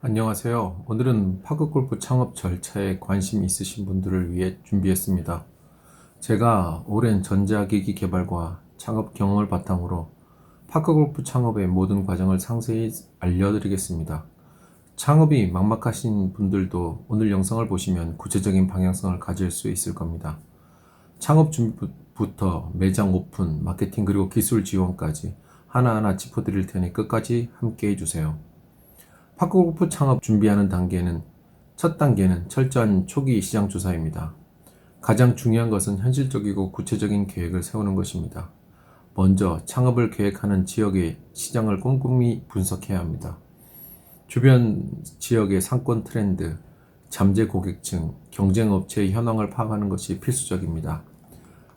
안녕하세요. 오늘은 파크골프 창업 절차에 관심 있으신 분들을 위해 준비했습니다. 제가 오랜 전자기기 개발과 창업 경험을 바탕으로 파크골프 창업의 모든 과정을 상세히 알려드리겠습니다. 창업이 막막하신 분들도 오늘 영상을 보시면 구체적인 방향성을 가질 수 있을 겁니다. 창업 준비부터 매장 오픈, 마케팅 그리고 기술 지원까지 하나하나 짚어드릴 테니 끝까지 함께 해주세요. 파크골프 창업 준비하는 첫 단계는 철저한 초기 시장 조사입니다. 가장 중요한 것은 현실적이고 구체적인 계획을 세우는 것입니다. 먼저 창업을 계획하는 지역의 시장을 꼼꼼히 분석해야 합니다. 주변 지역의 상권 트렌드, 잠재 고객층, 경쟁 업체의 현황을 파악하는 것이 필수적입니다.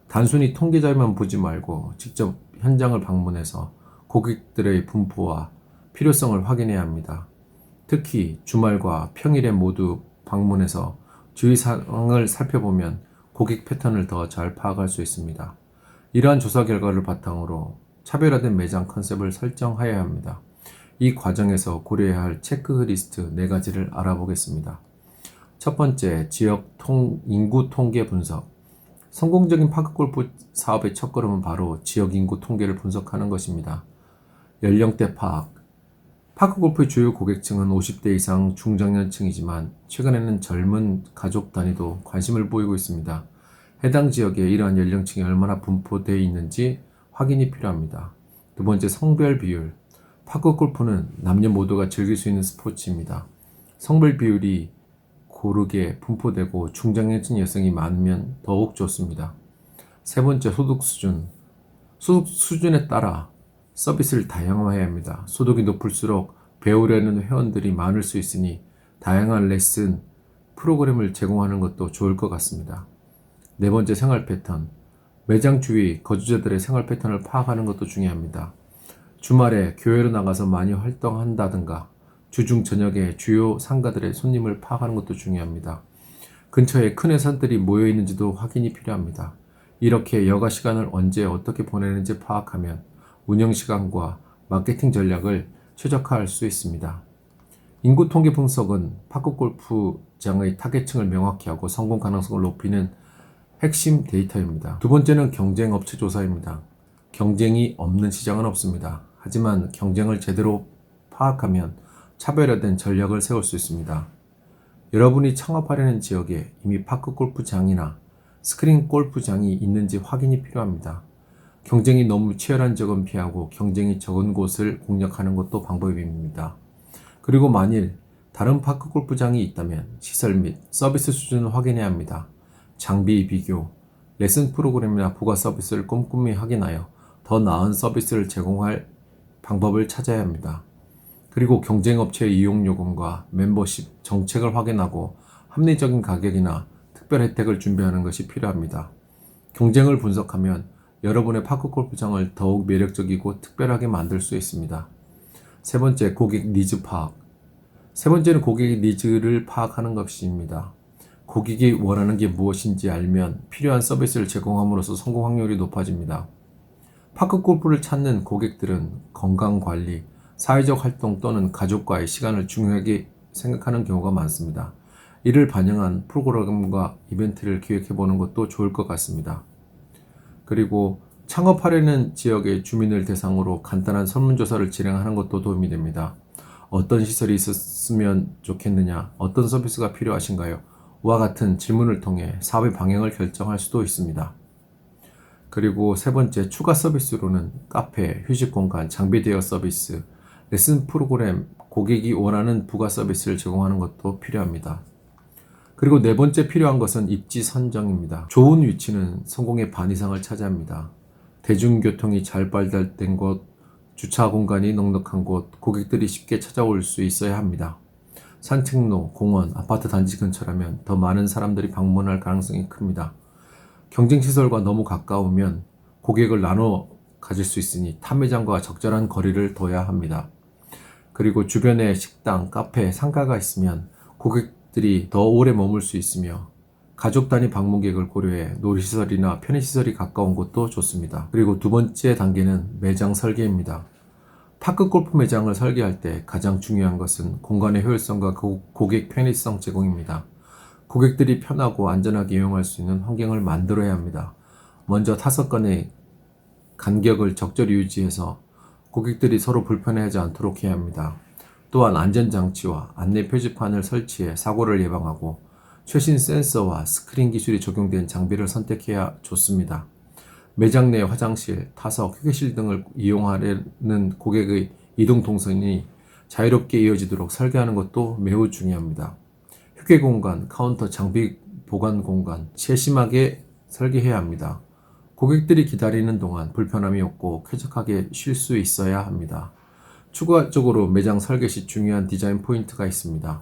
단순히 통계자료만 보지 말고 직접 현장을 방문해서 고객들의 분포와 필요성을 확인해야 합니다. 특히 주말과 평일에 모두 방문해서 주위 상황을 살펴보면 고객 패턴을 더 잘 파악할 수 있습니다. 이러한 조사 결과를 바탕으로 차별화된 매장 컨셉을 설정해야 합니다. 이 과정에서 고려해야 할 체크리스트 4가지를 알아보겠습니다. 첫 번째, 인구 통계 분석. 성공적인 파크골프 사업의 첫걸음은 바로 지역 인구 통계를 분석하는 것입니다. 연령대 파악. 파크골프의 주요 고객층은 50대 이상 중장년층이지만 최근에는 젊은 가족 단위도 관심을 보이고 있습니다. 해당 지역에 이러한 연령층이 얼마나 분포되어 있는지 확인이 필요합니다. 두 번째, 성별 비율. 파크골프는 남녀 모두가 즐길 수 있는 스포츠입니다. 성별 비율이 고르게 분포되고 중장년층 여성이 많으면 더욱 좋습니다. 세 번째, 소득 수준. 소득 수준에 따라 서비스를 다양화해야 합니다. 소득이 높을수록 배우려는 회원들이 많을 수 있으니 다양한 레슨, 프로그램을 제공하는 것도 좋을 것 같습니다. 네 번째, 생활 패턴. 매장 주위 거주자들의 생활 패턴을 파악하는 것도 중요합니다. 주말에 교회로 나가서 많이 활동한다든가 주중 저녁에 주요 상가들의 손님을 파악하는 것도 중요합니다. 근처에 큰 회사들이 모여 있는지도 확인이 필요합니다. 이렇게 여가 시간을 언제 어떻게 보내는지 파악하면 운영시간과 마케팅 전략을 최적화할 수 있습니다. 인구 통계 분석은 파크골프장의 타겟층을 명확히 하고 성공 가능성을 높이는 핵심 데이터입니다. 두 번째는 경쟁 업체 조사입니다. 경쟁이 없는 시장은 없습니다. 하지만 경쟁을 제대로 파악하면 차별화된 전략을 세울 수 있습니다. 여러분이 창업하려는 지역에 이미 파크골프장이나 스크린 골프장이 있는지 확인이 필요합니다. 경쟁이 너무 치열한 지역은 피하고 경쟁이 적은 곳을 공략하는 것도 방법입니다. 그리고 만일 다른 파크 골프장이 있다면 시설 및 서비스 수준을 확인해야 합니다. 장비 비교, 레슨 프로그램이나 부가 서비스를 꼼꼼히 확인하여 더 나은 서비스를 제공할 방법을 찾아야 합니다. 그리고 경쟁 업체의 이용 요금과 멤버십 정책을 확인하고 합리적인 가격이나 특별 혜택을 준비하는 것이 필요합니다. 경쟁을 분석하면 여러분의 파크골프장을 더욱 매력적이고 특별하게 만들 수 있습니다. 세 번째, 고객 니즈 파악. 세 번째는 고객의 니즈를 파악하는 것입니다. 고객이 원하는 게 무엇인지 알면 필요한 서비스를 제공함으로써 성공 확률이 높아집니다. 파크골프를 찾는 고객들은 건강관리, 사회적 활동 또는 가족과의 시간을 중요하게 생각하는 경우가 많습니다. 이를 반영한 프로그램과 이벤트를 기획해보는 것도 좋을 것 같습니다. 그리고 창업하려는 지역의 주민을 대상으로 간단한 설문조사를 진행하는 것도 도움이 됩니다. 어떤 시설이 있었으면 좋겠느냐, 어떤 서비스가 필요하신가요? 와 같은 질문을 통해 사업의 방향을 결정할 수도 있습니다. 그리고 세 번째, 추가 서비스로는 카페, 휴식 공간, 장비 대여 서비스, 레슨 프로그램, 고객이 원하는 부가 서비스를 제공하는 것도 필요합니다. 그리고 네 번째 필요한 것은 입지 선정입니다. 좋은 위치는 성공의 반 이상을 차지합니다. 대중교통이 잘 발달된 곳, 주차 공간이 넉넉한 곳, 고객들이 쉽게 찾아올 수 있어야 합니다. 산책로, 공원, 아파트 단지 근처라면 더 많은 사람들이 방문할 가능성이 큽니다. 경쟁시설과 너무 가까우면 고객을 나눠 가질 수 있으니 타 매장과 적절한 거리를 둬야 합니다. 그리고 주변에 식당, 카페, 상가가 있으면 고객들이 더 오래 머물 수 있으며 가족 단위 방문객을 고려해 놀이시설이나 편의시설이 가까운 곳도 좋습니다. 그리고 두 번째 단계는 매장 설계입니다. 파크 골프 매장을 설계할 때 가장 중요한 것은 공간의 효율성과 고객 편의성 제공입니다. 고객들이 편하고 안전하게 이용할 수 있는 환경을 만들어야 합니다. 먼저 타석 간의 간격을 적절히 유지해서 고객들이 서로 불편해하지 않도록 해야 합니다. 또한 안전장치와 안내 표지판을 설치해 사고를 예방하고 최신 센서와 스크린 기술이 적용된 장비를 선택해야 좋습니다. 매장 내 화장실, 타석, 휴게실 등을 이용하려는 고객의 이동 동선이 자유롭게 이어지도록 설계하는 것도 매우 중요합니다. 휴게 공간, 카운터, 장비 보관 공간 세심하게 설계해야 합니다. 고객들이 기다리는 동안 불편함이 없고 쾌적하게 쉴 수 있어야 합니다. 추가적으로 매장 설계 시 중요한 디자인 포인트가 있습니다.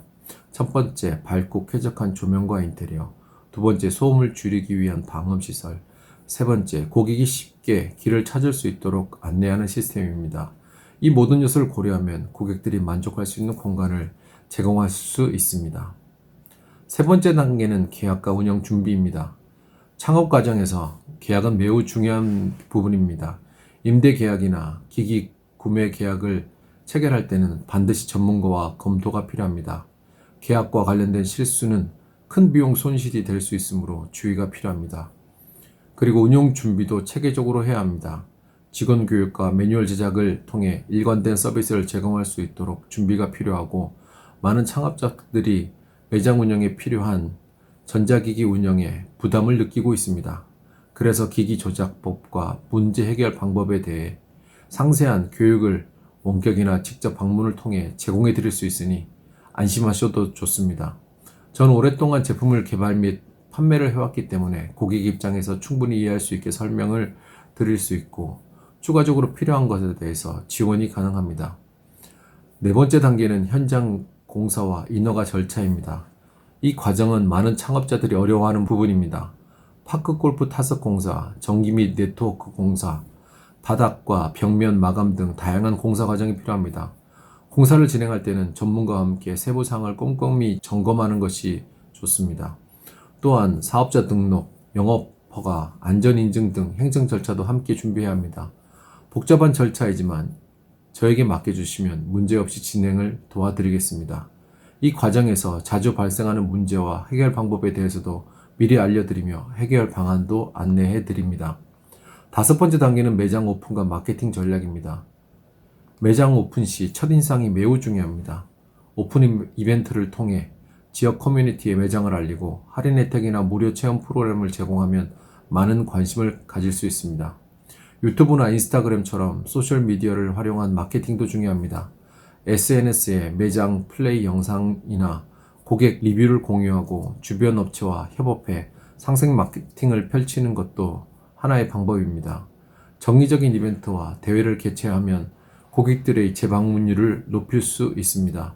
첫 번째, 밝고 쾌적한 조명과 인테리어. 두 번째, 소음을 줄이기 위한 방음시설. 세 번째, 고객이 쉽게 길을 찾을 수 있도록 안내하는 시스템입니다. 이 모든 요소를 고려하면 고객들이 만족할 수 있는 공간을 제공할 수 있습니다. 세 번째 단계는 계약과 운영 준비입니다. 창업 과정에서 계약은 매우 중요한 부분입니다. 임대 계약이나 기기 구매 계약을 체결할 때는 반드시 전문가와 검토가 필요합니다. 계약과 관련된 실수는 큰 비용 손실이 될 수 있으므로 주의가 필요합니다. 그리고 운영 준비도 체계적으로 해야 합니다. 직원 교육과 매뉴얼 제작을 통해 일관된 서비스를 제공할 수 있도록 준비가 필요하고, 많은 창업자들이 매장 운영에 필요한 전자기기 운영에 부담을 느끼고 있습니다. 그래서 기기 조작법과 문제 해결 방법에 대해 상세한 교육을 원격이나 직접 방문을 통해 제공해 드릴 수 있으니 안심하셔도 좋습니다. 저는 오랫동안 제품을 개발 및 판매를 해왔기 때문에 고객 입장에서 충분히 이해할 수 있게 설명을 드릴 수 있고, 추가적으로 필요한 것에 대해서 지원이 가능합니다. 네 번째 단계는 현장 공사와 인허가 절차입니다. 이 과정은 많은 창업자들이 어려워하는 부분입니다. 파크 골프 타석 공사, 전기 및 네트워크 공사, 바닥과 벽면 마감 등 다양한 공사 과정이 필요합니다. 공사를 진행할 때는 전문가와 함께 세부 사항을 꼼꼼히 점검하는 것이 좋습니다. 또한 사업자 등록, 영업 허가, 안전 인증 등 행정 절차도 함께 준비해야 합니다. 복잡한 절차이지만 저에게 맡겨주시면 문제없이 진행을 도와드리겠습니다. 이 과정에서 자주 발생하는 문제와 해결 방법에 대해서도 미리 알려드리며 해결 방안도 안내해드립니다. 다섯 번째 단계는 매장 오픈과 마케팅 전략입니다. 매장 오픈 시 첫인상이 매우 중요합니다. 오픈 이벤트를 통해 지역 커뮤니티에 매장을 알리고 할인 혜택이나 무료 체험 프로그램을 제공하면 많은 관심을 가질 수 있습니다. 유튜브나 인스타그램처럼 소셜미디어를 활용한 마케팅도 중요합니다. SNS에 매장 플레이 영상이나 고객 리뷰를 공유하고 주변 업체와 협업해 상생 마케팅을 펼치는 것도 하나의 방법입니다. 정기적인 이벤트와 대회를 개최하면 고객들의 재방문율을 높일 수 있습니다.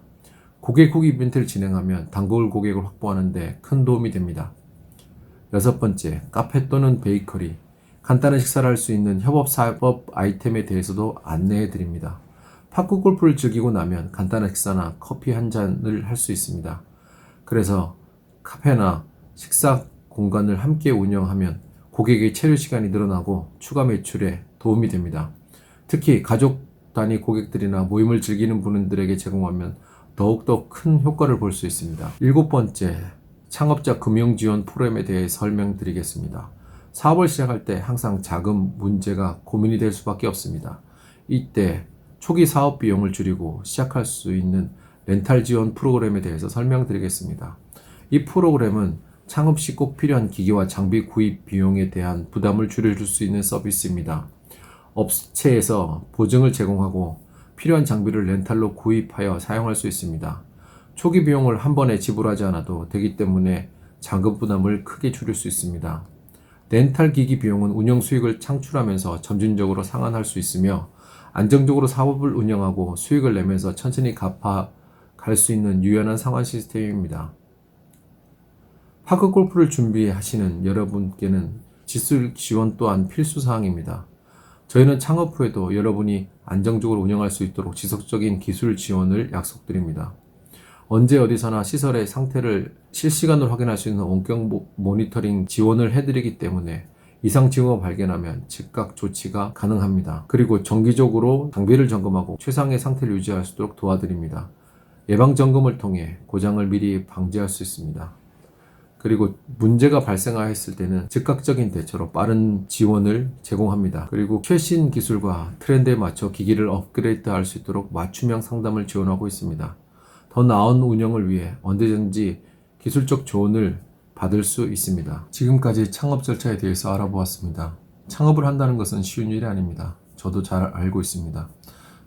고객 후기 이벤트를 진행하면 단골 고객을 확보하는 데 큰 도움이 됩니다. 여섯 번째, 카페 또는 베이커리. 간단한 식사를 할 수 있는 협업사업 아이템에 대해서도 안내해 드립니다. 파크 골프를 즐기고 나면 간단한 식사나 커피 한 잔을 할 수 있습니다. 그래서 카페나 식사 공간을 함께 운영하면 고객의 체류 시간이 늘어나고 추가 매출에 도움이 됩니다. 특히 가족 단위 고객들이나 모임을 즐기는 분들에게 제공하면 더욱더 큰 효과를 볼 수 있습니다. 일곱 번째, 창업자 금융 지원 프로그램에 대해 설명드리겠습니다. 사업을 시작할 때 항상 자금 문제가 고민이 될 수밖에 없습니다. 이때 초기 사업 비용을 줄이고 시작할 수 있는 렌탈 지원 프로그램에 대해서 설명드리겠습니다. 이 프로그램은 창업 시 꼭 필요한 기기와 장비 구입 비용에 대한 부담을 줄여줄 수 있는 서비스입니다. 업체에서 보증을 제공하고 필요한 장비를 렌탈로 구입하여 사용할 수 있습니다. 초기 비용을 한 번에 지불하지 않아도 되기 때문에 자금 부담을 크게 줄일 수 있습니다. 렌탈 기기 비용은 운영 수익을 창출하면서 점진적으로 상환할 수 있으며, 안정적으로 사업을 운영하고 수익을 내면서 천천히 갚아갈 수 있는 유연한 상환 시스템입니다. 파크 골프를 준비하시는 여러분께는 기술 지원 또한 필수 사항입니다. 저희는 창업 후에도 여러분이 안정적으로 운영할 수 있도록 지속적인 기술 지원을 약속드립니다. 언제 어디서나 시설의 상태를 실시간으로 확인할 수 있는 원격 모니터링 지원을 해드리기 때문에 이상 징후가 발견하면 즉각 조치가 가능합니다. 그리고 정기적으로 장비를 점검하고 최상의 상태를 유지할 수 있도록 도와드립니다. 예방점검을 통해 고장을 미리 방지할 수 있습니다. 그리고 문제가 발생하였을 때는 즉각적인 대처로 빠른 지원을 제공합니다. 그리고 최신 기술과 트렌드에 맞춰 기기를 업그레이드할 수 있도록 맞춤형 상담을 지원하고 있습니다. 더 나은 운영을 위해 언제든지 기술적 조언을 받을 수 있습니다. 지금까지 창업 절차에 대해서 알아보았습니다. 창업을 한다는 것은 쉬운 일이 아닙니다. 저도 잘 알고 있습니다.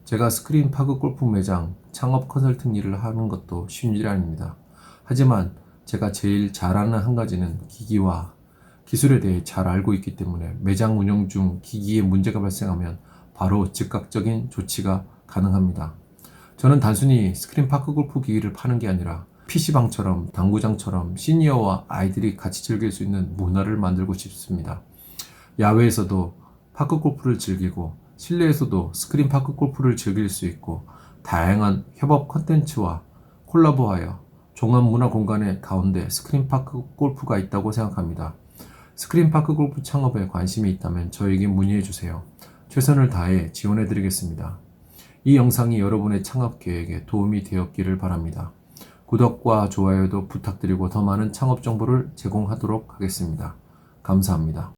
제가 스크린 파크 골프 매장 창업 컨설팅 일을 하는 것도 쉬운 일이 아닙니다. 하지만 제가 제일 잘하는 한 가지는 기기와 기술에 대해 잘 알고 있기 때문에 매장 운영 중 기기에 문제가 발생하면 바로 즉각적인 조치가 가능합니다. 저는 단순히 스크린 파크 골프 기기를 파는 게 아니라 PC방처럼 당구장처럼 시니어와 아이들이 같이 즐길 수 있는 문화를 만들고 싶습니다. 야외에서도 파크 골프를 즐기고 실내에서도 스크린 파크 골프를 즐길 수 있고 다양한 협업 컨텐츠와 콜라보하여 종합문화 공간의 가운데 스크린 파크 골프가 있다고 생각합니다. 스크린 파크 골프 창업에 관심이 있다면 저에게 문의해 주세요. 최선을 다해 지원해 드리겠습니다. 이 영상이 여러분의 창업 계획에 도움이 되었기를 바랍니다. 구독과 좋아요도 부탁드리고 더 많은 창업 정보를 제공하도록 하겠습니다. 감사합니다.